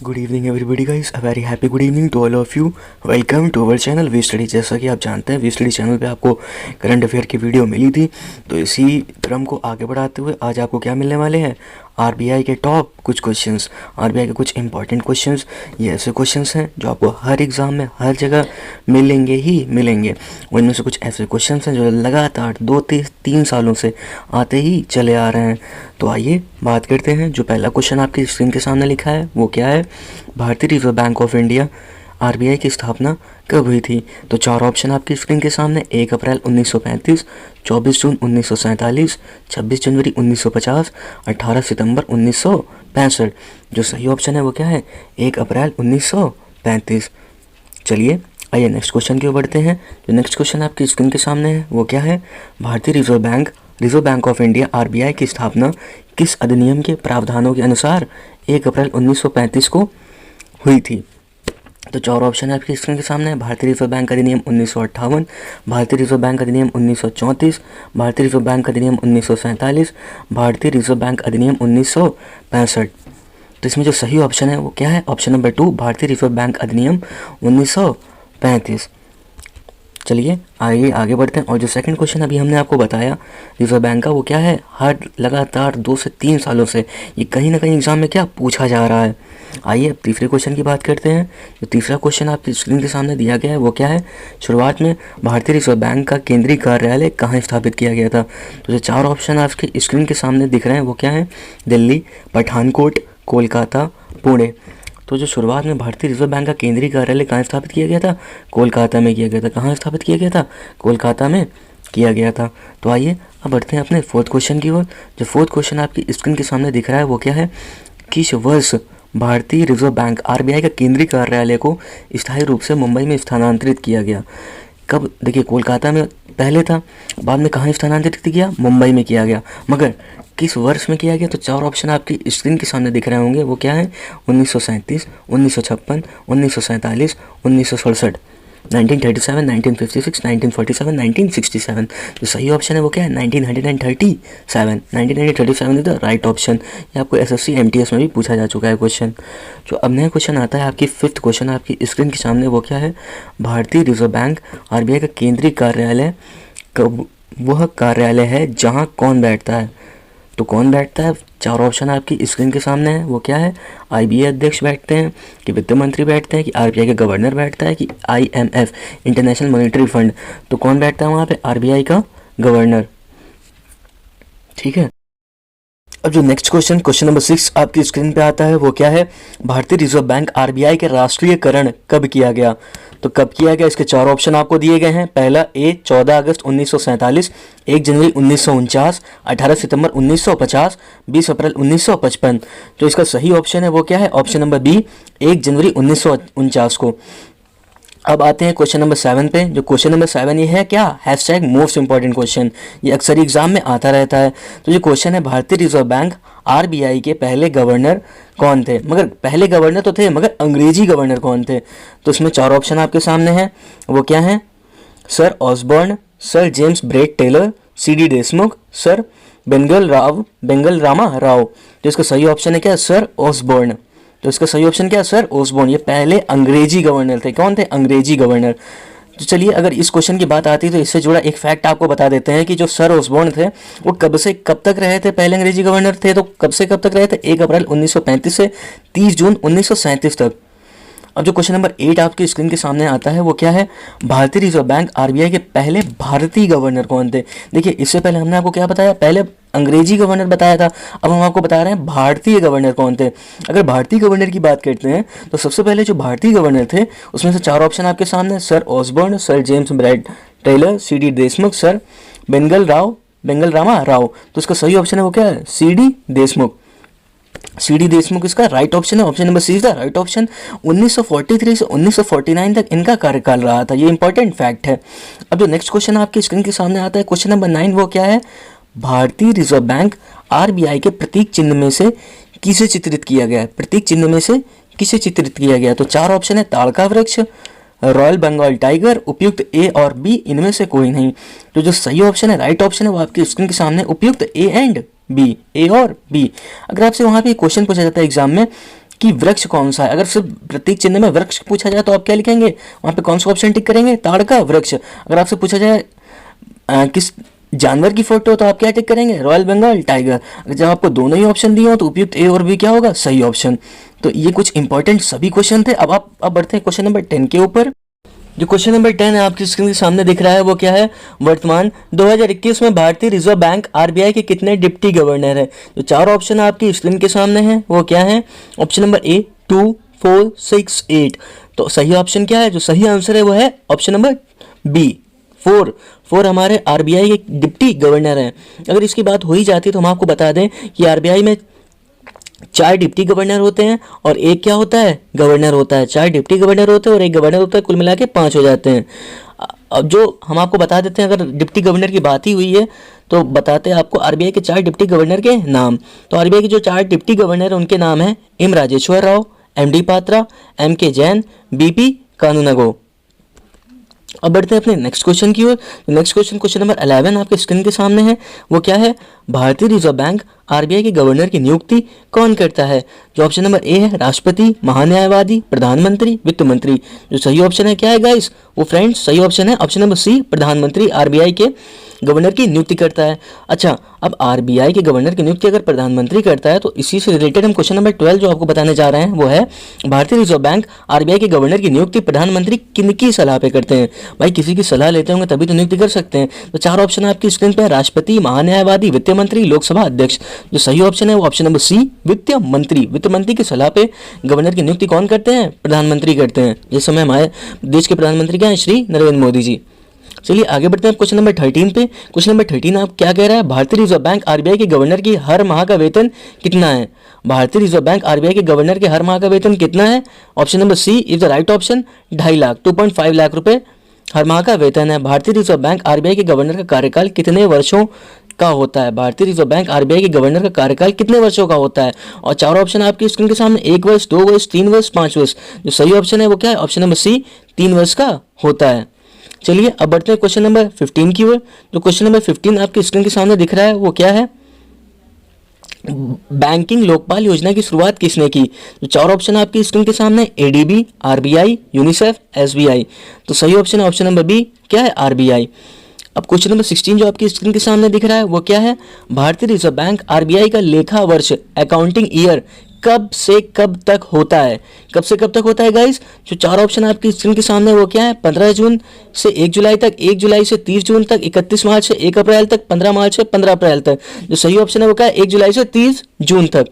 Good evening everybody guys, a very happy good evening to all of you. Welcome to our channel we study. जैसा कि आप जानते हैं we study channel पे आपको current affair की वीडियो मिली थी, तो इसी क्रम को आगे बढ़ाते हुए आज आपको क्या मिलने वाले हैं, आरबीआई के टॉप कुछ क्वेश्चंस, आरबीआई के कुछ इंपॉर्टेंट क्वेश्चंस। ये ऐसे क्वेश्चंस हैं जो आपको हर एग्ज़ाम में हर जगह मिलेंगे ही मिलेंगे। उनमें से कुछ ऐसे क्वेश्चंस हैं जो लगातार 2-3 सालों से आते ही चले आ रहे हैं। तो आइए बात करते हैं। जो पहला क्वेश्चन आपकी स्क्रीन के सामने लिखा है वो क्या है, भारतीय reserve bank of India RBI की स्थापना कब हुई थी। तो चार ऑप्शन आपकी स्क्रीन के सामने, 1 अप्रैल 1935, 24 जून 1947, 26 जनवरी 1950, 18 सितंबर 1965। जो सही ऑप्शन है वो क्या है, 1 अप्रैल 1935। चलिए आइए नेक्स्ट क्वेश्चन की ओर बढ़ते हैं। जो नेक्स्ट क्वेश्चन आपकी स्क्रीन के सामने है वो क्या है, भारतीय reserve bank of India RBI की स्थापना किस अधिनियम के प्रावधानों के अनुसार 1 अप्रैल 1935 को हुई थी। तो चार ऑप्शन है आपकी स्क्रीन के सामने है, भारतीय रिजर्व बैंक अधिनियम 1958, भारतीय रिजर्व बैंक अधिनियम 1934, भारतीय रिजर्व बैंक अधिनियम 1947, भारतीय रिजर्व बैंक अधिनियम 1965। तो इसमें जो सही ऑप्शन है वो क्या है, ऑप्शन नंबर 2 भारतीय रिजर्व बैंक अधिनियम 1935। चलिए आगे बढ़ते हैं। और जो सेकंड क्वेश्चन अभी हमने आपको बताया रिजर्व बैंक का, वो क्या है, हर लगातार 2 से 3 सालों से ये कहीं ना कहीं एग्जाम में क्या पूछा जा रहा है। आइए अब तीसरे क्वेश्चन की बात करते हैं। जो तीसरा क्वेश्चन आपकी स्क्रीन के सामने दिया गया है वो क्या है, शुरुआत में भारतीय रिजर्व बैंक का केंद्रीय कार्यालय कहाँ स्थापित किया गया था। तो जो चार ऑप्शन आपके स्क्रीन के सामने दिख रहे हैं वो क्या है, दिल्ली, पठानकोट, कोलकाता, पुणे। तो जो शुरुआत में भारतीय रिजर्व बैंक का केंद्रीय कार्यालय कहाँ स्थापित किया गया था, कोलकाता में किया गया था। कहाँ स्थापित किया गया था, कोलकाता में किया गया था। तो आइए अब बढ़ते हैं अपने फोर्थ क्वेश्चन की ओर। जो फोर्थ क्वेश्चन आपकी स्क्रीन के सामने दिख रहा है वो क्या है, किस वर्ष भारतीय रिजर्व बैंक आरबीआई का केंद्रीय कार्यालय को स्थायी रूप से मुंबई में स्थानांतरित किया गया। कब, देखिए कोलकाता में पहले था, बाद में कहाँ स्थानांतरित किया, मुंबई में किया गया, मगर किस वर्ष में किया गया। तो चार ऑप्शन आपकी स्क्रीन के सामने दिख रहे होंगे वो क्या है, 1937, 1956, 1947, 1967, 1937, 1956, 1947, 1967। जो सही ऑप्शन है वो क्या है, 1937। 1937 इज द राइट ऑप्शन। ये आपको एसएससी एमटीएस में भी पूछा जा चुका है क्वेश्चन। जो अब नया क्वेश्चन आता है आपकी फिफ्थ क्वेश्चन आपकी स्क्रीन के सामने वो क्या है, भारतीय रिजर्व बैंक आरबीआई का केंद्रीय कार्यालय वह कार्यालय है जहाँ कौन बैठता है। तो कौन बैठता है, चार ऑप्शन आपकी स्क्रीन के सामने है वो क्या है, आईबीए अध्यक्ष बैठते हैं, कि वित्त मंत्री बैठते हैं, कि आरबीआई के गवर्नर बैठता है, कि आईएमएफ इंटरनेशनल मॉनेटरी फंड। तो कौन बैठता है वहाँ पे, आरबीआई का गवर्नर। ठीक है। अब जो नेक्स्ट क्वेश्चन नंबर 6 आपकी स्क्रीन पे आता है वो क्या है, भारतीय रिजर्व बैंक आरबीआई के राष्ट्रीयकरण कब किया गया। तो कब किया गया, इसके चार ऑप्शन आपको दिए गए हैं। पहला ए 14 अगस्त 1947, 1 जनवरी 1949, 18 सितंबर 1950, 20 अप्रैल 1955। तो इसका सही ऑप्शन है वो क्या है, ऑप्शन नंबर बी 1 जनवरी 1949 को। अब आते हैं क्वेश्चन नंबर 7 पे। जो क्वेश्चन नंबर 7 ये है क्या, हैशटैग मोस्ट इंपॉर्टेंट क्वेश्चन, ये अक्सर एग्जाम में आता रहता है। तो ये क्वेश्चन है, भारतीय रिजर्व बैंक आरबीआई के पहले गवर्नर कौन थे। मगर पहले गवर्नर तो थे, मगर अंग्रेजी गवर्नर कौन थे। तो इसमें चार ऑप्शन आपके सामने हैं वो क्या है, sir Osborne, sir James Braid Taylor, CD Deshmukh, sir Benegal Rama Rao. तो इसका सही ऑप्शन है क्या, सर ऑसबॉर्न। तो इसका सही ऑप्शन क्या है, सर ऑसबॉर्न। ये पहले अंग्रेजी गवर्नर थे। कौन थे, अंग्रेजी गवर्नर। तो चलिए अगर इस क्वेश्चन की बात आती है तो इससे जुड़ा एक फैक्ट आपको बता देते हैं कि जो सर ऑसबॉर्न थे वो कब से कब तक रहे थे, पहले अंग्रेजी गवर्नर थे तो कब से कब तक रहे थे, 1 अप्रैल 1935 से 30 जून 1937 तक। अब जो क्वेश्चन नंबर 8 आपकी स्क्रीन के सामने आता है वो क्या है, भारतीय रिजर्व बैंक आरबीआई के पहले भारतीय गवर्नर कौन थे। देखिए इससे पहले हमने आपको क्या बताया, पहले अंग्रेजी गवर्नर बताया था, अब हम आपको बता रहे हैं भारतीय गवर्नर कौन थे। अगर भारतीय गवर्नर की बात करते हैं तो सबसे पहले जो भारतीय गवर्नर थे उसमें से चार ऑप्शन आपके सामने, sir Osborne, sir James Braid Taylor, CD Deshmukh, sir Benegal Rama Rao. तो उसका सही ऑप्शन है वो क्या है, सीडी देशमुख। सीडी देशमुख इसका राइट ऑप्शन है, option number C is the right option. 1943 से 1949 तक इनका कार्यकाल रहा था, ये इंपॉर्टेंट फैक्ट है। अब जो नेक्स्ट क्वेश्चन आपके स्क्रीन के सामने आता है क्वेश्चन नंबर 9 वो क्या है, भारतीय रिजर्व बैंक आरबीआई के प्रतीक चिन्ह में से किसे चित्रित किया गया है। प्रतीक चिन्ह में से किसे चित्रित किया गया, तो चार ऑप्शन है, ताड़ का वृक्ष, रॉयल बंगाल टाइगर, उपयुक्त ए और बी, इनमें से कोई नहीं। तो जो सही ऑप्शन है, राइट ऑप्शन है वो आपकी स्क्रीन के सामने उपयुक्त ए एंड बी, ए और बी। अगर आपसे वहाँ पे क्वेश्चन पूछा जाता है एग्जाम में कि वृक्ष कौन सा है। अगर सिर्फ प्रतीक चिन्ह में वृक्ष पूछा जाए तो आप क्या लिखेंगे, वहाँ पे कौन सा ऑप्शन टिक करेंगे, ताड़ का वृक्ष। अगर आपसे पूछा जाए किस जानवर की फोटो तो आप क्या टिक करेंगे, रॉयल बंगाल टाइगर। अगर जब आपको दोनों ही ऑप्शन दिए हो तो उपयुक्त ए और बी क्या होगा, सही ऑप्शन। तो ये कुछ इंपॉर्टेंट सभी क्वेश्चन थे। अब बढ़ते हैं क्वेश्चन नंबर 10 के ऊपर। जो क्वेश्चन नंबर 10 है आपकी स्क्रीन के सामने दिख रहा है वो क्या है, वर्तमान 2021 में भारतीय रिजर्व बैंक आरबीआई के कितने डिप्टी गवर्नर है। जो चार ऑप्शन आपकी स्क्रीन के सामने हैं वो क्या है, ऑप्शन नंबर ए 2, 4, 6, 8। तो सही ऑप्शन क्या है, जो सही आंसर है वो है ऑप्शन नंबर बी 4 हमारे आरबीआई के डिप्टी गवर्नर हैं। अगर इसकी बात हो ही जाती है तो हम आपको बता दें कि आरबीआई में 4 डिप्टी गवर्नर होते हैं और एक क्या होता है, गवर्नर होता है। 4 डिप्टी गवर्नर होते हैं और एक गवर्नर होता है, कुल मिला के 5 हो जाते हैं। अब जो हम आपको बता देते हैं, अगर डिप्टी गवर्नर की बात ही हुई है तो बताते हैं आपको आरबीआई के 4 डिप्टी गवर्नर के नाम। तो आरबीआई के जो 4 डिप्टी गवर्नर हैं उनके नाम हैं M Rajeshwar Rao, MD Patra, M K Jain, BP कानूनगो। अब बढ़ते हैं अपने नेक्स्ट क्वेश्चन की ओर। नेक्स्ट क्वेश्चन नंबर 11 आपके स्क्रीन के सामने है वो क्या है, भारतीय रिजर्व बैंक आरबीआई के गवर्नर की नियुक्ति कौन करता है। जो ऑप्शन नंबर ए है राष्ट्रपति, महान्यायवादी, प्रधानमंत्री, वित्त मंत्री। जो सही ऑप्शन है क्या है गाइस, वो फ्रेंड्स सही ऑप्शन है ऑप्शन नंबर सी, प्रधानमंत्री आरबीआई के गवर्नर की नियुक्ति करता है। अच्छा, अब आरबीआई के गवर्नर की नियुक्ति अगर प्रधानमंत्री करता है तो इसी से रिलेटेड हम क्वेश्चन नंबर 12 जो आपको बताने जा रहे हैं वो है, भारतीय रिजर्व बैंक आरबीआई के गवर्नर की नियुक्ति प्रधानमंत्री किनकी सलाह पे करते हैं। भाई किसी की सलाह लेते होंगे तभी तो नियुक्ति कर सकते हैं। तो 4 ऑप्शन आपकी स्क्रीन पे, राष्ट्रपति, महान्यायवादी, वित्त मंत्री, लोकसभा अध्यक्ष। जो सही ऑप्शन है वो ऑप्शन नंबर सी, वित्त मंत्री। वित्त मंत्री की सलाह पे गवर्नर की नियुक्ति कौन करते हैं, प्रधानमंत्री करते हैं। जिस समय हमारे देश के प्रधानमंत्री क्या है, श्री नरेंद्र मोदी जी। चलिए आगे बढ़ते हैं क्वेश्चन नंबर 13 पे। क्वेश्चन नंबर 13 आप क्या कह रहा है, भारतीय रिजर्व बैंक आरबीआई के गवर्नर की हर माह का वेतन कितना है। भारतीय रिजर्व बैंक आरबीआई के गवर्नर के हर माह का वेतन कितना है, option number C is the right option, 2.5 lakh 2.5 lakh रुपए हर माह का वेतन है। भारतीय रिजर्व बैंक आरबीआई के गवर्नर का कार्यकाल कितने वर्षों का होता है। भारतीय रिजर्व बैंक आरबीआई के गवर्नर का कार्यकाल कितने वर्षों का होता है। और 4 ऑप्शन आपकी स्क्रीन के सामने, 1 वर्ष, 2 वर्ष, 3 वर्ष, 5 वर्ष। जो सही ऑप्शन है वो क्या है, ऑप्शन नंबर सी, 3 वर्ष का होता है। चलिए अब बढ़ते हैं क्वेश्चन नंबर 15 की ओर। जो क्वेश्चन नंबर 15 आपकी स्क्रीन के सामने दिख रहा है वो क्या है, बैंकिंग लोकपाल योजना की शुरुआत किसने की। जो 4 ऑप्शन आपकी स्क्रीन के सामने, एडीबी, आरबीआई, यूनिसेफ, एसबीआई। तो सही ऑप्शन है ऑप्शन नंबर बी, क्या है, आरबीआई। अब क्वेश्चन नंबर 16 जो आपकी स्क्रीन के सामने दिख रहा है वो क्या है, भारतीय रिजर्व बैंक आरबीआई का लेखा वर्ष अकाउंटिंग ईयर कब से कब तक होता है। कब से कब तक होता है गाइस। जो 4 ऑप्शन आपकी स्क्रीन के सामने वो क्या है, 15 जून से 1 जुलाई तक, 1 जुलाई से 30 जून तक, 31 मार्च से 1 अप्रैल तक, 15 मार्च से 15 अप्रैल तक। जो सही ऑप्शन है वो क्या है, 1 जुलाई से 30 जून तक।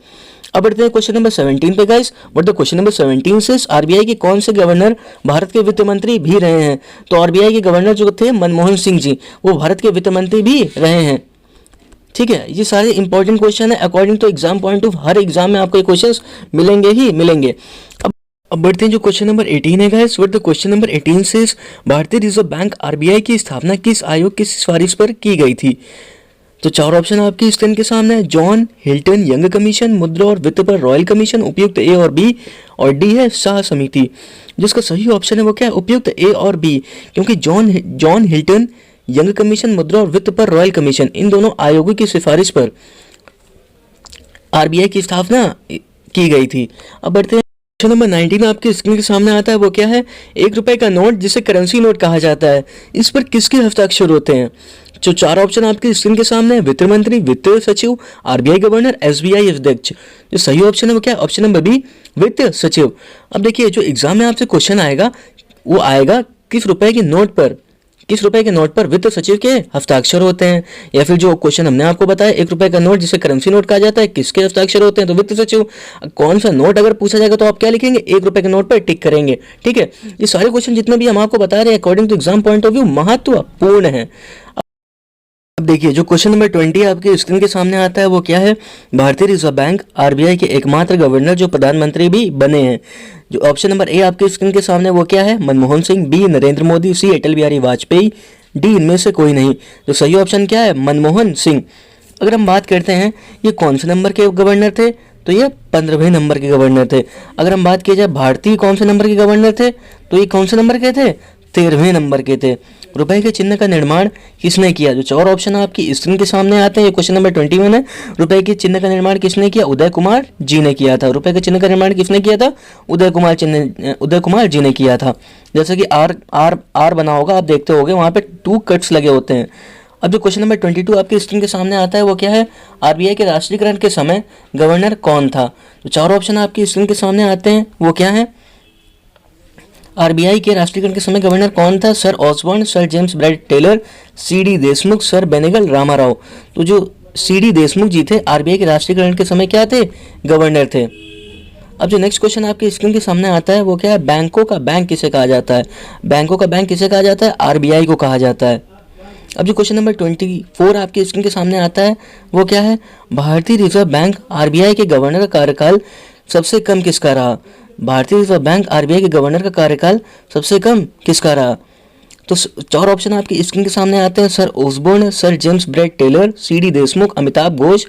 अब बढ़ते हैं क्वेश्चन नंबर 17 पे गाइस। बट क्वेश्चन नंबर 17 से आरबीआई के कौन से गवर्नर भारत के वित्त मंत्री भी रहे हैं। तो आरबीआई के गवर्नर जो थे मनमोहन सिंह जी, वो भारत के वित्त मंत्री भी रहे हैं। ठीक है, ये सारे इंपॉर्टेंट क्वेश्चन है according to exam point of, हर एग्जाम में आपको ये क्वेश्चंस मिलेंगे ही मिलेंगे। अब बढ़ते हैं जो क्वेश्चन नंबर 18 है guys. What the question number 18 से, भारतीय रिजर्व बैंक आरबीआई की स्थापना किस आयोग की सिफारिश पर की गई थी। तो 4 ऑप्शन आपकी स्क्रीन के सामने है, जॉन हिल्टन यंग कमीशन, मुद्रा और वित्त पर रॉयल कमीशन, उपयुक्त ए और बी, और डी है शाह समिति। जिसका सही ऑप्शन है वो क्या है, उपयुक्त ए और बी। क्योंकि जॉन हिल्टन यंग कमीशन, मुद्रा और वित्त पर रॉयल कमीशन, इन दोनों आयोगों की सिफारिश पर आरबीआई की स्थापना की गई थी। अब बढ़ते हैं क्वेश्चन नंबर 19 आपके स्क्रीन के सामने आता है वो क्या है, 1 रुपए का नोट जिसे करेंसी नोट कहा जाता है, इस पर किसके हस्ताक्षर होते हैं। जो 4 ऑप्शन आपके स्क्रीन के सामने है, वित्त मंत्री, वित्त सचिव, आरबीआई गवर्नर, एसबीआई अध्यक्ष। जो सही ऑप्शन है वो क्या है, ऑप्शन नंबर बी, वित्त सचिव। अब देखिए जो एग्जाम में आपसे क्वेश्चन आएगा वो आएगा किस रुपए के नोट पर वित्त सचिव के हस्ताक्षर होते हैं। या फिर जो क्वेश्चन हमने आपको बताया, 1 रुपए का नोट जिसे करेंसी नोट कहा जाता है, किसके हस्ताक्षर होते हैं, तो वित्त सचिव। कौन सा नोट अगर पूछा जाएगा तो आप क्या लिखेंगे, 1 रुपए के नोट पर टिक करेंगे। ठीक है, ये सारे क्वेश्चन जितने भी हम आपको बता रहे हैं according to exam point of view महत्वपूर्ण है। अब देखिए जो क्वेश्चन नंबर 20 आपके स्क्रीन के सामने आता है वो क्या है, भारतीय रिजर्व बैंक आरबीआई के एकमात्र गवर्नर जो प्रधानमंत्री भी बने हैं। जो ऑप्शन नंबर ए आपके स्क्रीन के सामने वो क्या है, मनमोहन सिंह, बी नरेंद्र मोदी, सी अटल बिहारी वाजपेयी, डी इनमें से कोई नहीं। तो सही ऑप्शन क्या है, मनमोहन सिंह। अगर हम बात करते हैं ये कौन से नंबर के गवर्नर थे, तो ये 15वें नंबर के गवर्नर थे। अगर हम बात की जाए भारतीय कौन से नंबर के गवर्नर थे, तो ये कौन से नंबर के थे, 13वें नंबर के थे। रुपए के चिन्ह का निर्माण किसने किया? जो चार ऑप्शन आपकी स्क्रीन के सामने आते हैं, ये क्वेश्चन नंबर 21 है। रुपए के चिन्ह का निर्माण किसने किया? उदय कुमार जी ने किया था। रुपए के चिन्ह का निर्माण किसने किया था? उदय कुमार जी ने किया था। जैसे कि आर बना होगा, आप देखते होगे वहां पे 2 कट्स लगे होते हैं। अब जो क्वेश्चन नंबर 22 आपकी स्क्रीन के सामने आता है वो क्या है? आरबीआई के राष्ट्रीयकरण के समय गवर्नर कौन था? तो चार ऑप्शन आपकी स्क्रीन के सामने आते हैं, वो क्या है? आरबीआई के राष्ट्रीयकरण के समय गवर्नर कौन था? Sir Osborne, sir James Bright Taylor, CD Deshmukh, sir Benegal Ramarao. तो जो सीडी देशमुख जी थे आरबीआई के राष्ट्रीयकरण के समय क्या थे? गवर्नर थे। अब जो नेक्स्ट क्वेश्चन आपके स्क्रीन के सामने आता है वो क्या है? बैंकों का बैंक किसे कहा जाता है? बैंकों का बैंक किसे कहा जाता है? आरबीआई को कहा जाता है। अब जो क्वेश्चन नंबर 24 आपके स्क्रीन के सामने आता है वो क्या है? भारतीय रिजर्व बैंक आरबीआई के गवर्नर का कार्यकाल सबसे कम किसका रहा? भारतीय रिजर्व बैंक आरबीआई के गवर्नर का कार्यकाल सबसे कम किसका रहा? तो चार ऑप्शन आपकी स्क्रीन के सामने आते हैं, sir Osborne, sir James Bright Taylor, CD Deshmukh, Amitabh Ghosh.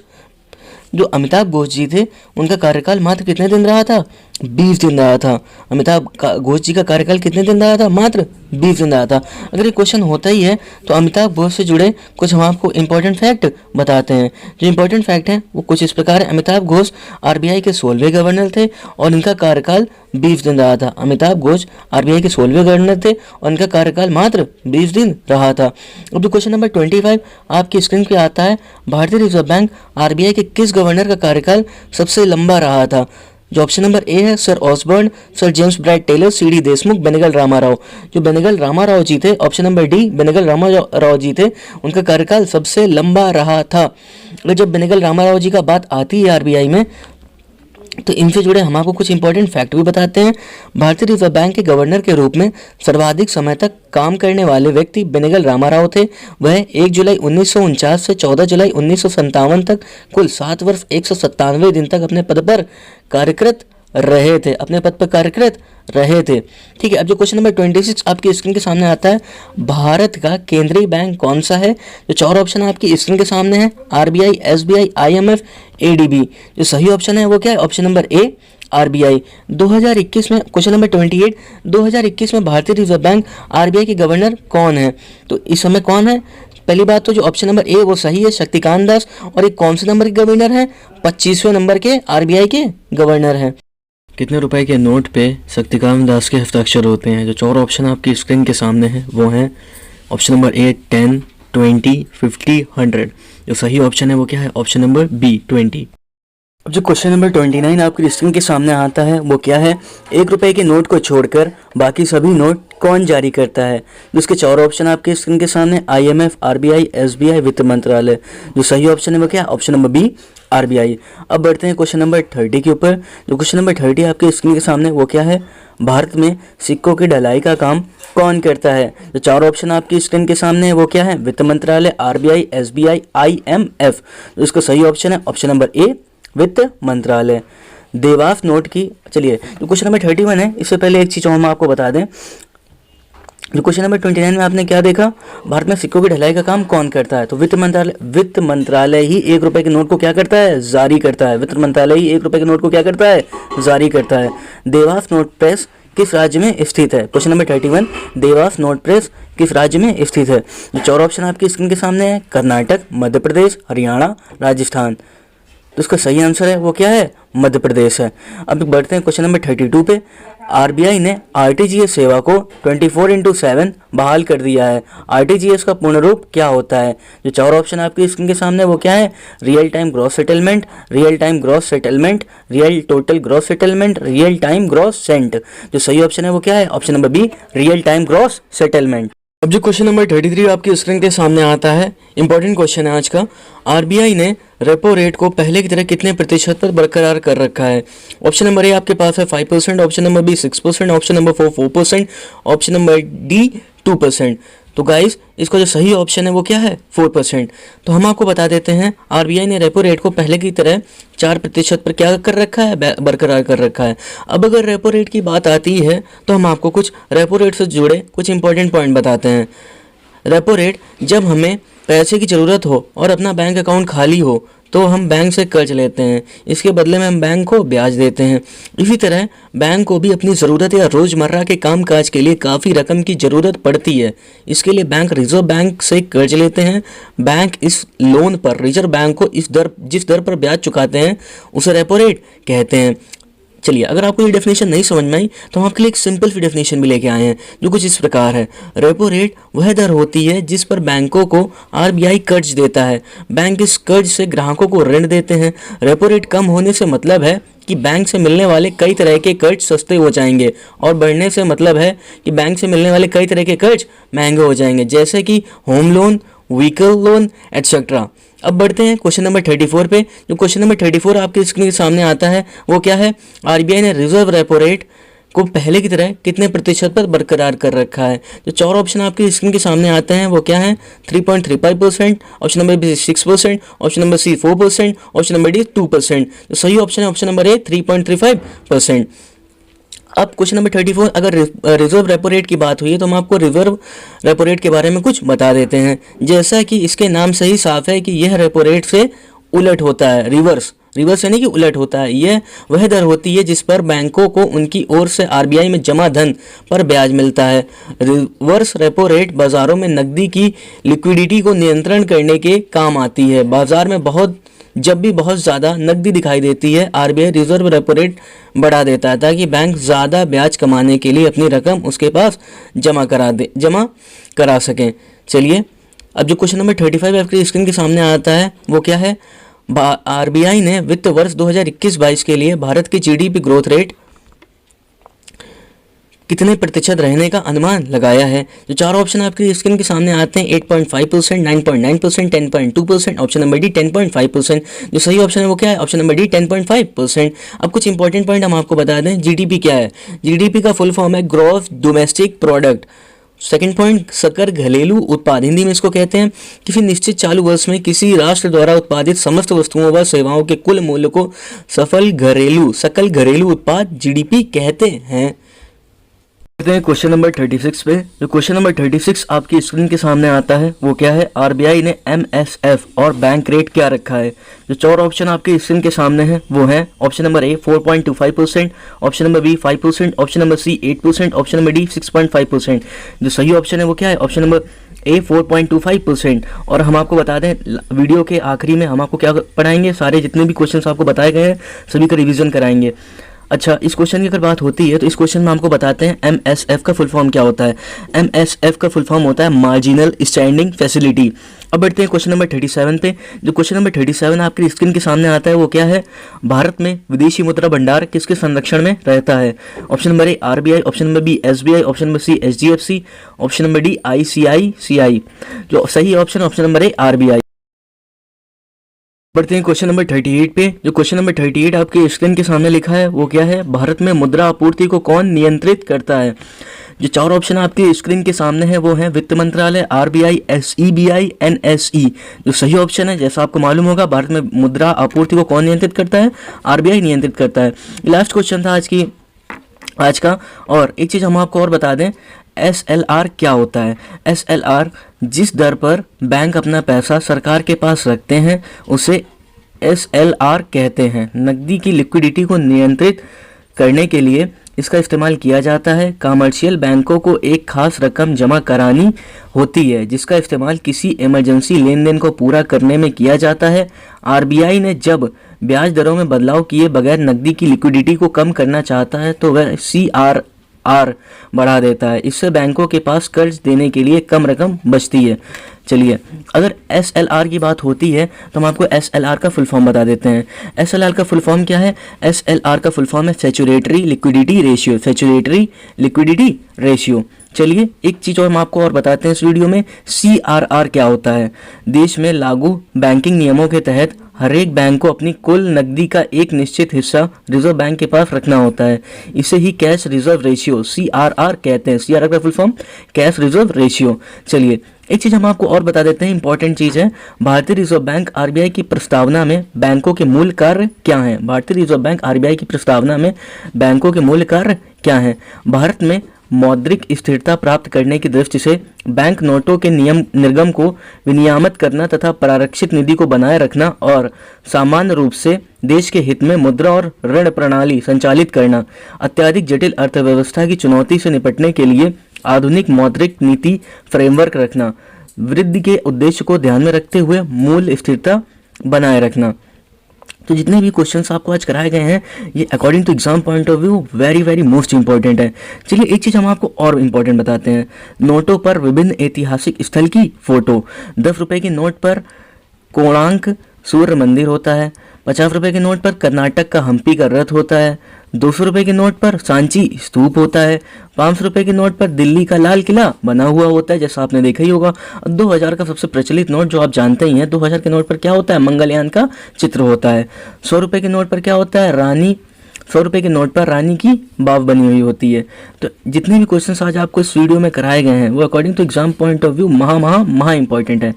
जो अमिताभ घोष जी थे उनका कार्यकाल मात्र कितने दिन रहा था? 20 दिन रहा था। अमिताभ घोष जी का कार्यकाल कितने दिन रहा था? मात्र 20 दिन रहा था। अगर ये क्वेश्चन होता ही है तो अमिताभ घोष से जुड़े कुछ हम आपको इंपॉर्टेंट फैक्ट बताते हैं। जो इंपॉर्टेंट फैक्ट हैं वो कुछ इस प्रकार है। अमिताभ घोष आरबीआई के 16वें गवर्नर थे और इनका कार्यकाल 20 दिन रहा था। अमिताभ घोष आरबीआई के 16वें गवर्नर थे और इनका कार्यकाल मात्र 20 दिन रहा था। अब जो क्वेश्चन नंबर 25 आपकी स्क्रीन पे आता है, भारतीय रिजर्व बैंक आरबीआई के किस गवर्नर का कार्यकाल सबसे लंबा रहा था? जो ऑप्शन नंबर ए है, sir Osborne, sir James Bright Taylor, CD Deshmukh, Benegal Ramarao. जो बेनेगल रामाराव जी थे, option number D, Benegal Ramarao ji थे, उनका कार्यकाल सबसे लंबा रहा था। और जब बेनेगल रामाराव जी का बात आती है आरबीआई में तो इनसे जुड़े हम आपको कुछ इंपॉर्टेंट फैक्ट भी बताते हैं। भारतीय रिजर्व बैंक के गवर्नर के रूप में सर्वाधिक समय तक काम करने वाले व्यक्ति बेनेगल रामाराव थे। वह 1 जुलाई 1949 से 14 जुलाई 1957 तक कुल 7 वर्ष 197 दिन तक अपने पद पर कार्यरत रहे थे। ठीक है। अब जो क्वेश्चन नंबर 26 आपकी स्क्रीन के सामने आता है, भारत का केंद्रीय बैंक कौन सा है? जो चार ऑप्शन आपकी स्क्रीन के सामने है, आरबीआई, एसबीआई, आईएमएफ, एडीबी। जो सही ऑप्शन है वो क्या है? Option number A, RBI. 2021 में क्वेश्चन नंबर 28, 2021 में भारतीय रिजर्व बैंक आरबीआई के गवर्नर कौन है? तो इस समय कौन है? पहली बात तो जो ऑप्शन नंबर ए वो सही है, शक्तिकांत दास। और एक कौन से नंबर के गवर्नर है? 25वें नंबर के आरबीआई के गवर्नर हैं। कितने रुपए के नोट पे शक्तिकांत दास के हस्ताक्षर होते हैं? जो चार ऑप्शन आपकी स्क्रीन के सामने हैं वो हैं ऑप्शन नंबर ए 10, 20, 50, 100। जो सही ऑप्शन है वो क्या है? Option number B 20। अब जो क्वेश्चन नंबर 29 आपकी स्क्रीन के सामने आता है वो क्या है? 1 रुपए के नोट को छोड़कर बाकी सभी नोट कौन जारी करता है? जिसके चार ऑप्शन आपके स्क्रीन के सामने, आईएमएफ, आरबीआई, एसबीआई, वित्त मंत्रालय। जो सही ऑप्शन है वो क्या? Option number B, RBI. अब बढ़ते हैं क्वेश्चन नंबर 30 के ऊपर। जो क्वेश्चन नंबर 30 आपके स्क्रीन के सामने वो क्या है? भारत में सिक्कों की ढलाई का काम कौन करता है? जो चार ऑप्शन आपकी स्क्रीन के सामने है वो क्या है? वित्त मंत्रालय, आरबीआई, एसबीआई, आईएमएफ। तो इसका सही ऑप्शन है ऑप्शन नंबर ए, वित्त मंत्रालय। देवास नोट की, चलिए जो क्वेश्चन नंबर 31 है इससे पहले एक चीज़ हम आपको बता दें। जो क्वेश्चन नंबर 29 में आपने क्या देखा? भारत में सिक्कों की ढलाई का काम कौन करता है? तो वित्त मंत्रालय ही 1 रुपए के नोट को क्या करता है? जारी करता है। वित्त मंत्रालय ही 1 रुपए के नोट को क्या करता है? जारी करता है। देवास नोट प्रेस किस राज्य में स्थित है? Question number 31, Dewas note press किस राज्य में स्थित है? जो चार ऑप्शन आपकी स्क्रीन के सामने है, कर्नाटक, मध्य प्रदेश, हरियाणा, राजस्थान। तो इसका सही आंसर है वो क्या है? मध्य प्रदेश है। अब बढ़ते हैं क्वेश्चन नंबर 32 पे। आरबीआई ने आरटीजीएस सेवा को 24/7 बहाल कर दिया है। आरटीजीएस का पूर्ण रूप क्या होता है? जो चार ऑप्शन आपकी स्क्रीन के सामने वो क्या है? Real time gross settlement, real time gross settlement, real total gross settlement, real time gross cent. जो सही ऑप्शन है वो क्या है? Option number B, real time gross settlement. अब जो क्वेश्चन नंबर 33 आपकी स्क्रीन के सामने आता है, इंपॉर्टेंट क्वेश्चन है आज का। आरबीआई ने रेपो रेट को पहले की तरह कितने प्रतिशत पर बरकरार कर रखा है? ऑप्शन नंबर ए आपके पास है 5%, option number B 6%, option number 4% option number D 2%। तो गाइस इसका जो सही ऑप्शन है वो क्या है? 4%। तो हम आपको बता देते हैं आरबीआई ने रेपो रेट को पहले की तरह 4% पर क्या कर रखा है? बरकरार कर रखा है। अब अगर रेपो रेट की बात आती है तो हम आपको कुछ रेपो रेट से जुड़े कुछ इंपॉर्टेंट पॉइंट बताते हैं। रेपो रेट जब हमें पैसे की ज़रूरत हो और अपना बैंक अकाउंट खाली हो तो हम बैंक से कर्ज लेते हैं, इसके बदले में हम बैंक को ब्याज देते हैं। इसी तरह बैंक को भी अपनी ज़रूरत या रोज़मर्रा के कामकाज के लिए काफ़ी रकम की ज़रूरत पड़ती है। इसके लिए बैंक रिजर्व बैंक से कर्ज लेते हैं। बैंक इस लोन पर रिजर्व बैंक को जिस दर पर ब्याज चुकाते हैं उसे रेपो रेट कहते हैं। चलिए, अगर आपको ये डेफिनेशन नहीं समझ में आई तो हम आपके लिए एक सिंपल सी डेफिनेशन भी लेके आए हैं जो कुछ इस प्रकार है। रेपो रेट वह दर होती है जिस पर बैंकों को आरबीआई कर्ज देता है। बैंक इस कर्ज से ग्राहकों को ऋण देते हैं। रेपो रेट कम होने से मतलब है कि बैंक से मिलने वाले कई तरह के कर्ज सस्ते हो जाएंगे, और बढ़ने से मतलब है कि बैंक से मिलने वाले कई तरह के कर्ज महंगे हो जाएंगे, जैसे कि home loan, vehicle loan etcetera. अब बढ़ते हैं क्वेश्चन नंबर 34 पे। जो क्वेश्चन नंबर 34 आपके स्क्रीन के सामने आता है वो क्या है? आरबीआई ने रिजर्व रेपो रेट को पहले की तरह कितने प्रतिशत पर बरकरार कर रखा है? जो 4 ऑप्शन आपकी स्क्रीन के सामने आते हैं वो क्या है? 3.35%, option number B 6%, option number C 4%, option number D 2%। तो सही ऑप्शन है ऑप्शन नंबर ए 3.35%। अब क्वेश्चन नंबर 34, अगर रिजर्व रेपो रेट की बात हुई है तो हम आपको रिजर्व रेपो रेट के बारे में कुछ बता देते हैं। जैसा कि इसके नाम से ही साफ है कि यह रेपो रेट से उलट होता है, रिवर्स यानी कि उलट होता है। यह वह दर होती है जिस पर बैंकों को उनकी ओर से आरबीआई में जमा धन पर ब्याज मिलता है। रिवर्स रेपो रेट बाजारों में नकदी की लिक्विडिटी को नियंत्रण करने के काम आती है। बाजार में जब भी बहुत ज़्यादा नकदी दिखाई देती है, आरबीआई रिजर्व रेपो रेट बढ़ा देता है ताकि बैंक ज़्यादा ब्याज कमाने के लिए अपनी रकम उसके पास जमा करा सकें। चलिए, अब जो क्वेश्चन नंबर 35 आपकी स्क्रीन के सामने आता है वो क्या है? आरबीआई ने वित्त वर्ष 2021-22 के लिए भारत की जीडीपी ग्रोथ रेट कितने प्रतिशत रहने का अनुमान लगाया है? जो 4 ऑप्शन आपकी स्क्रीन के सामने आते हैं 8.5%, 9.9%, 10.2%, ऑप्शन नंबर डी 10.5%। जो सही ऑप्शन है वो क्या है? Option number D 10.5%। अब कुछ इंपॉर्टेंट पॉइंट हम आपको बता दें। जीडीपी क्या है? जीडीपी का फुल फॉर्म है gross domestic product. Second point, सकल घरेलू उत्पाद, हिंदी में इसको कहते हैं। किसी निश्चित चालू वर्ष में किसी राष्ट्र द्वारा उत्पादित समस्त वस्तुओं व सेवाओं के कुल मूल्य को सकल घरेलू उत्पाद जीडीपी कहते हैं। क्वेश्चन नंबर 36 पे। जो क्वेश्चन नंबर 36 आपकी स्क्रीन के सामने आता है वो क्या है? आरबीआई ने एमएसएफ और बैंक रेट क्या रखा है? जो 4 ऑप्शन आपके स्क्रीन के सामने हैं वो है option number A 4.25%, option number B 5%, option number C 8%, option number D 6.5%। जो सही ऑप्शन है वो क्या है? Option number A 4.25%। और हम आपको बता दें वीडियो के आखिरी में हम आपको क्या पढ़ाएंगे, सारे जितने भी क्वेश्चन आपको बताए गए हैं सभी का रिविजन कराएंगे। अच्छा, इस क्वेश्चन की अगर बात होती है तो इस क्वेश्चन में हमको बताते हैं एमएसएफ का फुल फॉर्म क्या होता है। एमएसएफ का फुल फॉर्म होता है मार्जिनल स्टैंडिंग फैसिलिटी। अब बढ़ते हैं क्वेश्चन नंबर 37 पे। जो क्वेश्चन नंबर 37 आपकी स्क्रीन के सामने आता है वो क्या है? भारत में विदेशी मुद्रा भंडार किसके संरक्षण में रहता है? Option number A RBI, option number B SBI, option number C HDFC, option number D ICICI. जो सही ऑप्शन नंबर ए आरबीआई। बढ़ते हैं क्वेश्चन नंबर 38 पे। जो क्वेश्चन नंबर 38 आपके स्क्रीन के सामने लिखा है वो क्या है? भारत में मुद्रा आपूर्ति को कौन नियंत्रित करता है? जो 4 ऑप्शन आपके स्क्रीन के सामने है वो है वित्त मंत्रालय, आरबीआई, एसईबीआई, एनएसई। जो सही ऑप्शन है, जैसा आपको मालूम होगा, भारत में मुद्रा आपूर्ति को कौन नियंत्रित करता है? आरबीआई नियंत्रित करता है। लास्ट क्वेश्चन था आज का। और एक चीज़ हम आपको और बता दें, SLR क्या होता है? SLR जिस दर पर बैंक अपना पैसा सरकार के पास रखते हैं उसे SLR कहते हैं। नकदी की लिक्विडिटी को नियंत्रित करने के लिए इसका इस्तेमाल किया जाता है। कमर्शियल बैंकों को एक खास रकम जमा करानी होती है जिसका इस्तेमाल किसी इमरजेंसी लेन देन को पूरा करने में किया जाता है। आरबीआई ने जब ब्याज दरों में बदलाव किए बगैर नकदी की लिक्विडिटी को कम करना चाहता है तो वह CRR बढ़ा देता है। इससे बैंकों के पास कर्ज देने के लिए कम रकम बचती है। चलिए, अगर SLR की बात होती है तो हम आपको SLR का फुल फॉर्म बता देते हैं। SLR का फुल फॉर्म क्या है? SLR का फुल फॉर्म है saturatory liquidity ratio. Saturatory liquidity ratio. चलिए, एक चीज़ और हम आपको और बताते हैं इस वीडियो में, CRR क्या होता है? देश में लागू बैंकिंग नियमों के तहत हर एक बैंक को अपनी कुल नकदी का एक निश्चित हिस्सा रिजर्व बैंक के पास रखना होता है। इसे ही कैश रिजर्व रेशियो CRR कहते हैं। CRR का full form cash reserve ratio. चलिए, एक चीज़ हम आपको और बता देते हैं, इंपॉर्टेंट चीज़ है। भारतीय रिजर्व बैंक आरबीआई की प्रस्तावना में बैंकों के मूल कार्य क्या हैं? भारतीय रिजर्व बैंक आरबीआई की प्रस्तावना में बैंकों के मूल कार्य क्या हैं? भारत में मौद्रिक स्थिरता प्राप्त करने की दृष्टि से बैंक नोटों के नियम निर्गम को विनियामत करना तथा प्रारक्षित निधि को बनाए रखना और सामान्य रूप से देश के हित में मुद्रा और ऋण प्रणाली संचालित करना, अत्यधिक जटिल अर्थव्यवस्था की चुनौती से निपटने के लिए आधुनिक मौद्रिक नीति फ्रेमवर्क रखना, वृद्धि के उद्देश्य को ध्यान में रखते हुए मूल्य स्थिरता बनाए रखना। तो जितने भी क्वेश्चंस आपको आज कराए गए हैं ये according to exam point of view very very most important है। चलिए एक चीज़ हम आपको और इंपॉर्टेंट बताते हैं। नोटों पर विभिन्न ऐतिहासिक स्थल की फोटो। 10 रुपये के नोट पर कोणार्क सूर्य मंदिर होता है। 50 रुपये के नोट पर कर्नाटक का हम्पी का रथ होता है। 200 रुपये के नोट पर सांची स्तूप होता है। 500 रुपये के नोट पर दिल्ली का लाल किला बना हुआ होता है, जैसा आपने देखा ही होगा। 2000 का सबसे प्रचलित नोट जो आप जानते ही हैं, 2000 के नोट पर क्या होता है, मंगलयान का चित्र होता है। 100 रुपये के नोट पर क्या होता है, 100 रुपये के नोट पर रानी की बाव बनी हुई होती है। तो जितने भी क्वेश्चंस आज आपको इस वीडियो में कराए गए हैं वो according to exam point of view महा इंपॉर्टेंट है।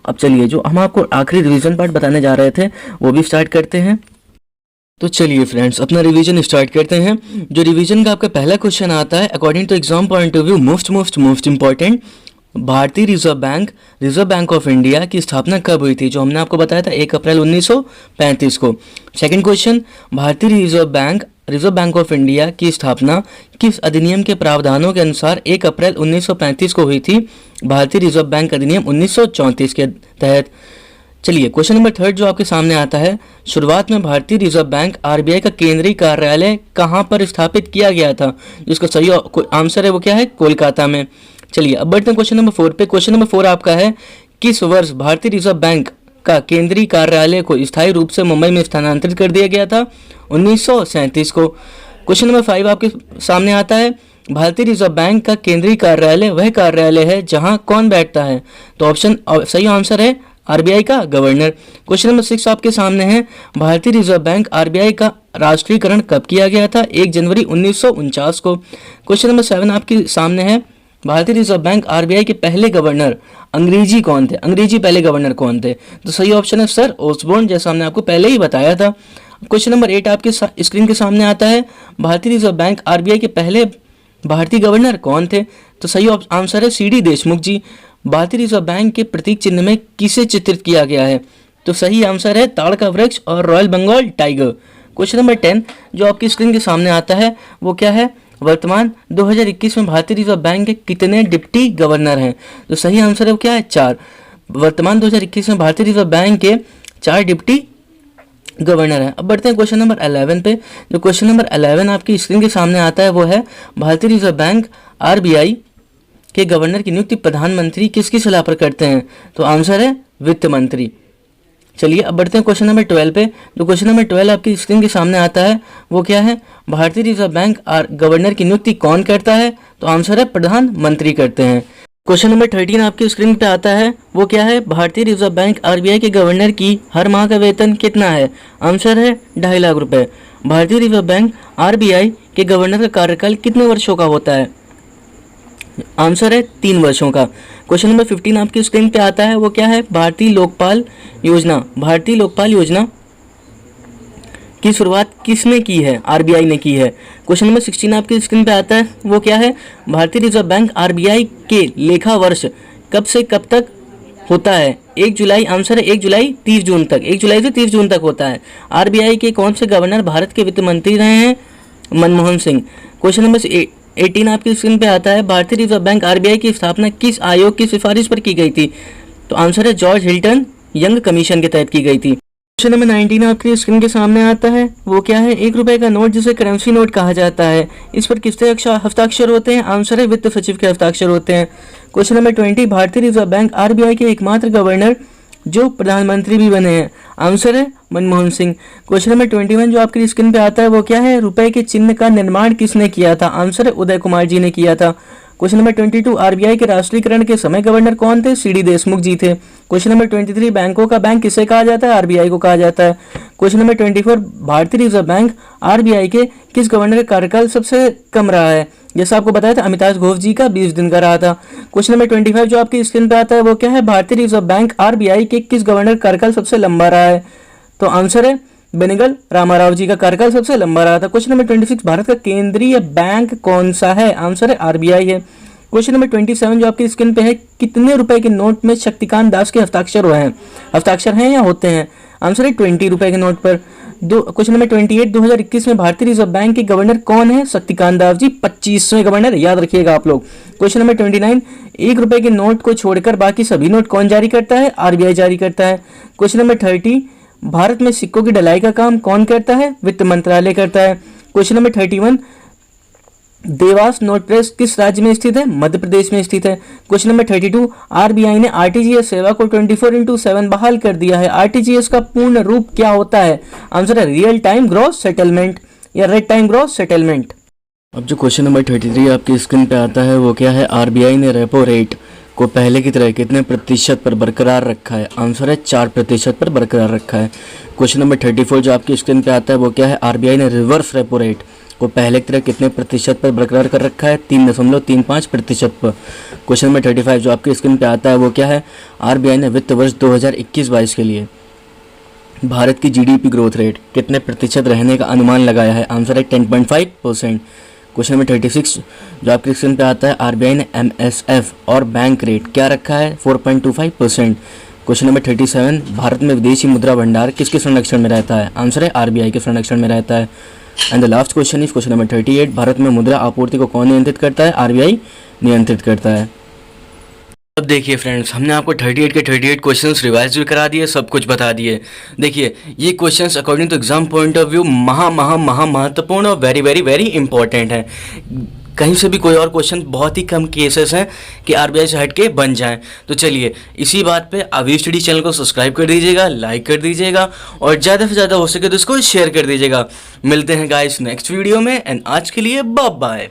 अब चलिए जो हम आपको आखिरी रिवीजन पार्ट बताने जा रहे थे वो भी स्टार्ट करते हैं। तो चलिए फ्रेंड्स अपना रिवीजन स्टार्ट करते हैं। जो रिवीजन का आपका पहला क्वेश्चन आता है according to exam point of view most important, भारतीय रिजर्व बैंक ऑफ इंडिया की स्थापना कब हुई थी, जो हमने आपको बताया था 1 अप्रैल 1935 को। सेकंड क्वेश्चन, भारतीय रिजर्व बैंक ऑफ इंडिया की स्थापना किस अधिनियम के प्रावधानों के अनुसार 1 अप्रैल 1935 को हुई थी, भारतीय रिजर्व बैंक अधिनियम 1934 के तहत। चलिए क्वेश्चन नंबर 3 जो आपके सामने आता है, शुरुआत में भारतीय रिजर्व बैंक आरबीआई का केंद्रीय कार्यालय कहाँ पर स्थापित किया गया था, जिसका सही आंसर है वो क्या है, कोलकाता में। चलिए अब बढ़ते हैं क्वेश्चन नंबर 4 पे। क्वेश्चन नंबर 4 आपका है, किस वर्ष भारतीय रिजर्व बैंक का केंद्रीय कार्यालय को स्थायी रूप से मुंबई में स्थानांतरित कर दिया गया था, 1937 को। क्वेश्चन नंबर 5 आपके सामने आता है, भारतीय रिजर्व बैंक का केंद्रीय कार्यालय वह कार्यालय है जहां कौन बैठता है, तो ऑप्शन सही आंसर है आरबीआई का गवर्नर। क्वेश्चन नंबर 6 आपके सामने है, भारतीय रिजर्व बैंक आरबीआई का राष्ट्रीयकरण कब किया गया था, 1 जनवरी 1949 को। क्वेश्चन नंबर 7 आपके सामने है, भारतीय रिजर्व बैंक आरबीआई के पहले गवर्नर अंग्रेजी कौन थे, अंग्रेजी पहले गवर्नर कौन थे, तो सही ऑप्शन है सर ओसबोर्न, जैसा हमने आपको पहले ही बताया था। क्वेश्चन नंबर 8 आपके स्क्रीन के सामने आता है, भारतीय रिजर्व बैंक आरबीआई के पहले भारतीय गवर्नर कौन थे, तो सही आंसर है सीडी देशमुख जी। भारतीय रिजर्व बैंक के प्रतीक चिन्ह में किसे चित्रित किया गया है, तो सही आंसर है ताड़ का वृक्ष और royal Bengal tiger. Question number 10 जो आपकी स्क्रीन के सामने आता है वो क्या है, वर्तमान 2021 में भारतीय रिजर्व बैंक के कितने डिप्टी गवर्नर हैं, तो सही आंसर है वो क्या है 4। वर्तमान 2021 में भारतीय रिजर्व बैंक के 4 डिप्टी गवर्नर है। अब बढ़ते हैं क्वेश्चन नंबर 11 पे। जो क्वेश्चन नंबर 11 आपकी स्क्रीन के सामने आता है वो है, भारतीय रिजर्व बैंक आरबीआई के गवर्नर की नियुक्ति प्रधानमंत्री किसकी सलाह पर करते हैं, तो आंसर है वित्त मंत्री। चलिए अब बढ़ते हैं क्वेश्चन नंबर 12 पे। जो क्वेश्चन नंबर 12 आपकी स्क्रीन के सामने आता है वो क्या है, भारतीय रिजर्व बैंक गवर्नर की नियुक्ति कौन करता है, तो आंसर है प्रधानमंत्री करते हैं। क्वेश्चन नंबर 13 आपकी स्क्रीन पे आता है वो क्या है, भारतीय रिजर्व बैंक आरबीआई के गवर्नर की हर माह का वेतन कितना है, आंसर है 2.5 लाख रुपए। भारतीय रिजर्व बैंक आरबीआई के गवर्नर का कार्यकाल कितने वर्षों का होता है, आंसर है 3 वर्षों का। क्वेश्चन नंबर 15 आपकी स्क्रीन पे आता है वो क्या है, भारतीय लोकपाल योजना की शुरुआत किसने की है, आरबीआई ने की है। क्वेश्चन नंबर 16 आपकी स्क्रीन पे आता है वो क्या है, भारतीय रिजर्व बैंक आरबीआई के लेखा वर्ष कब से कब तक होता है, 1 जुलाई, आंसर है 1 जुलाई 30 जून तक, 1 जुलाई से 30 जून तक होता है। आरबीआई के कौन से गवर्नर भारत के वित्त मंत्री रहे हैं, मनमोहन सिंह। क्वेश्चन नंबर 18 आपकी स्क्रीन पे आता है, भारतीय रिजर्व बैंक आरबीआई की स्थापना किस आयोग की सिफारिश पर की गई थी, तो आंसर है जॉर्ज हिल्टन यंग कमीशन के तहत की गई थी। क्वेश्चन नंबर 19 आपकी स्क्रीन के सामने आता है वो क्या है, 1 रुपए का नोट जिसे करेंसी नोट कहा जाता है, इस पर किसके हस्ताक्षर होते हैं, आंसर है वित्त सचिव के हस्ताक्षर होते हैं। क्वेश्चन नंबर 20 भारतीय रिजर्व बैंक आरबीआई के एकमात्र गवर्नर जो प्रधानमंत्री भी बने हैं, आंसर है मनमोहन सिंह। क्वेश्चन नंबर 21 जो आपकी स्क्रीन पे आता है वो क्या है, रुपए के चिन्ह का निर्माण किसने किया था, आंसर है उदय कुमार जी ने किया था। क्वेश्चन नंबर 22 आरबीआई के राष्ट्रीयकरण के समय गवर्नर कौन थे, सीडी देशमुख जी थे। क्वेश्चन नंबर 23 बैंकों का बैंक किसे कहा जाता है, आरबीआई को कहा जाता है। क्वेश्चन नंबर 24 भारतीय रिजर्व बैंक आरबीआई के किस गवर्नर का कार्यकाल सबसे कम रहा है, जैसा आपको बताया था अमिताभ घोष जी का 20 दिन का रहा था। क्वेश्चन नंबर 25 जो आपकी स्क्रीन पे आता है वो क्या है, भारतीय रिजर्व बैंक आरबीआई के किस गवर्नर का कार्यकाल सबसे लंबा रहा है, तो आंसर है बेनेगल रामाराव जी का कार्यकाल सबसे लंबा रहा था। क्वेश्चन नंबर 26, भारत का केंद्रीय बैंक कौन सा है? आंसर है आरबीआई है। क्वेश्चन नंबर 27 जो आपकी स्क्रीन पे है, कितने रुपए के नोट में शक्तिकांत दास के हस्ताक्षर हुए हैं? हस्ताक्षर हैं या होते हैं? आंसर है 20 रुपए के नोट पर। क्वेश्चन नंबर 28, 2021 में भारतीय रिजर्व बैंक के गवर्नर कौन है? शक्तिकांत दास जी 25वें गवर्नर, याद रखिएगा आप लोग। क्वेश्चन नंबर 29, 1 रुपए के नोट को छोड़कर बाकी सभी नोट कौन जारी करता है? आरबीआई जारी करता है। क्वेश्चन नंबर 30, भारत में सिक्कों की ढलाई का काम कौन करता है? वित्त मंत्रालय करता है। Question number 31, Dewas note press किस राज्य में स्थित है? मध्य प्रदेश में स्थित है। क्वेश्चन नंबर 32, आरबीआई ने आरटीजीएस सेवा को 24/7 बहाल कर दिया है। आरटीजीएस का पूर्ण रूप क्या होता है? आंसर है रियल टाइम ग्रॉस सेटलमेंट या रेड टाइम ग्रॉस सेटलमेंट। अब जो क्वेश्चन नंबर 33 आपकी स्क्रीन पे आता है वो क्या है? आरबीआई ने रेपो रेट को पहले की तरह कितने प्रतिशत पर बरकरार रखा है? आंसर है 4% पर बरकरार रखा है। क्वेश्चन नंबर 34 जो आपकी स्क्रीन पे आता है वो क्या है? आरबीआई ने रिवर्स रेपो रेट को पहले की तरह कितने प्रतिशत पर बरकरार कर रखा है? 3.35% पर। क्वेश्चन नंबर 35 जो आपकी स्क्रीन पे आता है वो क्या है? आरबीआई ने वित्त वर्ष 2021-22 के लिए भारत की जीडीपी ग्रोथ रेट कितने प्रतिशत रहने का अनुमान लगाया है? आंसर है 10.5%। क्वेश्चन नंबर 36 जो आपके स्क्रीन पे आता है, आरबीआई ने एमएसएफ और बैंक रेट क्या रखा है? 4.25%। क्वेश्चन नंबर 37, भारत में विदेशी मुद्रा भंडार किसके संरक्षण में रहता है? आंसर है आरबीआई के संरक्षण में रहता है। And the last question is question number 38, Bharat में मुद्रा आपूर्ति को कौन नियंत्रित करता है? आरबीआई नियंत्रित करता है। अब देखिए फ्रेंड्स, हमने आपको 38 के 38 क्वेश्चंस रिवाइज भी करा दिए, सब कुछ बता दिए। देखिए ये questions according to exam point of view महत्वपूर्ण और वेरी वेरी वेरी इंपॉर्टेंट है। कहीं से भी कोई और क्वेश्चन, बहुत ही कम केसेस हैं कि आरबीआई से हट के बन जाएं। तो चलिए इसी बात पे अभी स्टडी चैनल को सब्सक्राइब कर दीजिएगा, लाइक कर दीजिएगा और ज़्यादा से ज़्यादा हो सके तो इसको शेयर कर दीजिएगा। मिलते हैं गाइस नेक्स्ट वीडियो में, एंड आज के लिए बाय बाय।